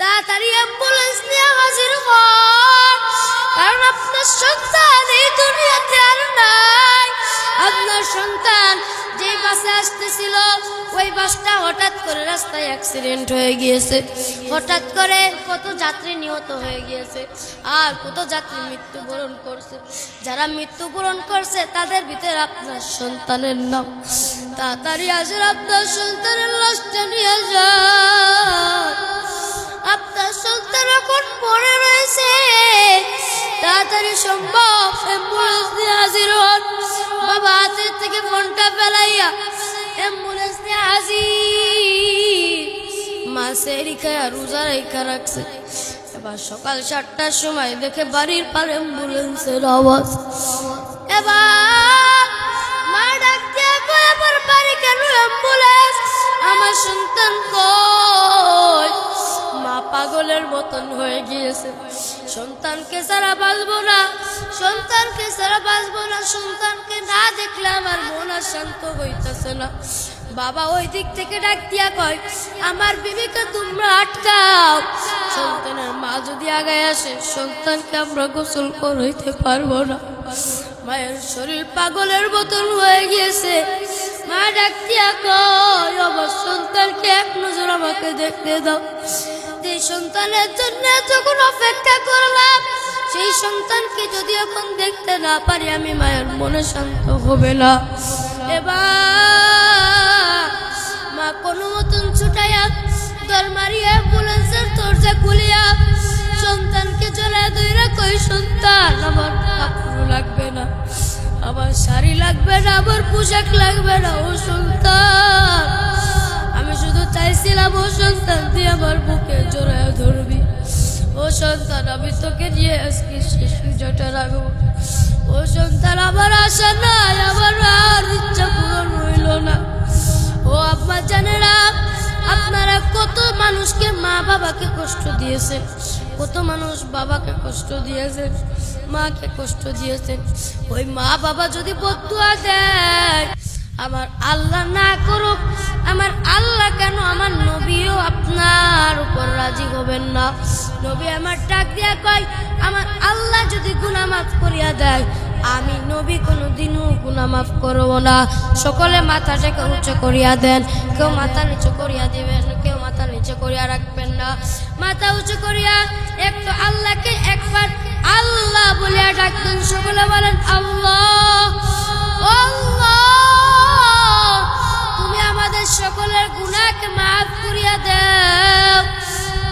তাড়াতাড়ি অ্যাম্বুলেন্স নিয়ে হাজির হন, কারণ আপনার সন্তান এই দুনিয়াতে আর নাই। আপনার সন্তান যে বাসে আসতেছিল ওই বাসটা হঠাৎ করে রাস্তায় অ্যাক্সিডেন্ট হয়ে গিয়েছে। হঠাৎ করে কত যাত্রী নিহত হয়ে গিয়েছে, আর কত যাত্রী মৃত্যুবরণ করছে। যারা মৃত্যুবরণ করছে তাদের ভিতরে আপনার সন্তানের নাম। তাড়াতাড়ি আসেন, আপনার সন্তানের লাশটা নিয়ে যান। আপনার সন্তান এখন পড়ে রয়েছে, তাড়াতাড়ি সম্ভব অ্যাম্বুলেন্স নিয়ে হাজির হন। বাবা হাতের থেকে ফোনটা ফেলাইয়া অ্যাম্বুলেন্স নিয়ে হাজির। মা সেহরি খায়া রোজা রেখা রাখছে। এবার সকাল 7টার সময় দেখে বাড়ির পার অ্যাম্বুলেন্সের আওয়াজ। এবার মা ডাক দিয়া কয়, আমার বাড়ি কেন অ্যাম্বুলেন্স? আমার সন্তান কই? মা পাগলের মতন হয়ে গিয়েছে। সন্তানকে ছাড়া বাঁচবো না, সন্তানকে ছাড়া বাঁচবো না, সন্তানকে না দেখলে আমার মন আর শান্ত হইতেছে না। বাবা ওই দিক থেকে ডাক দিয়া কয়, আমার বিবিকে তোমরা আটকাও। সন্তানের মা যদি আগায় আসে, সন্তানকে আমরা গোসল করাইতে পারবো না। মায়ের শরীর পাগলের মতন হয়ে গিয়েছে। মা ডাক দিয়া কয়, আমার সন্তানকে এক নজর আমাকে দেখতে দাও। যে সন্তানের জন্য যখন অপেক্ষা করলাম, সেই সন্তানকে যদি এখন দেখতে না পারি, আমি মায়ের মনে শান্ত হবে না। এবার মা কোনো মতন ছুটাইয়া দর মারিয়া অ্যাম্বুলেন্সের দরজা খুলিয়া সন্তানকে জড়ায় ধইরা কই, সন্তান আমার কাপড় লাগবে না, আমার শাড়ি লাগবে না, আমার পোশাক লাগবে না। ও সন্তান, আমি শুধু চাইছিলাম ও সন্তান তুই আমার বুকে জড়ায় ধরবি। ও সন্তান, আমি তোকে নিয়ে আজকে শেষ পুজোটা রাখবো। ও সন্তান, আমার আশা নাই, আমার আর ইচ্ছা পূরণ হইল না। ও আব্বা জানেরা, আপনারা কত মানুষকে মা বাবাকে কষ্ট দিয়েছেন, কত মানুষ বাবাকে কষ্ট দিয়েছেন, মাকে কষ্ট দিয়েছেন। ওই মা বাবা যদি বদদুয়া দেয়, আমার আল্লাহ না করুক, আমার আল্লাহ কেন, আমার নবীও আপনার উপর রাজি হবেন না। নবী আমার ডাক দিয়া কয়, আমার আল্লাহ যদি গুনাহ মাফ করিয়া দেয়, আমি নবী কোনোদিনও গুনাহ মাফ করব না। সকলে মাথাটাকে উঁচু করিয়া দেন। কেউ মাথা নিচু করিয়া দিবেন, কেউ মাথা নিচু করিয়া রাখবেন না। মাথা উঁচু করিয়া একটু আল্লাহকে একবার আল্লাহ বলিয়া ডাকবেন। সকলে বলেন, আল্লাহ, আল্লাহ, তুমি আমাদের সকলের গুনাহকে মাফ করিয়া দাও।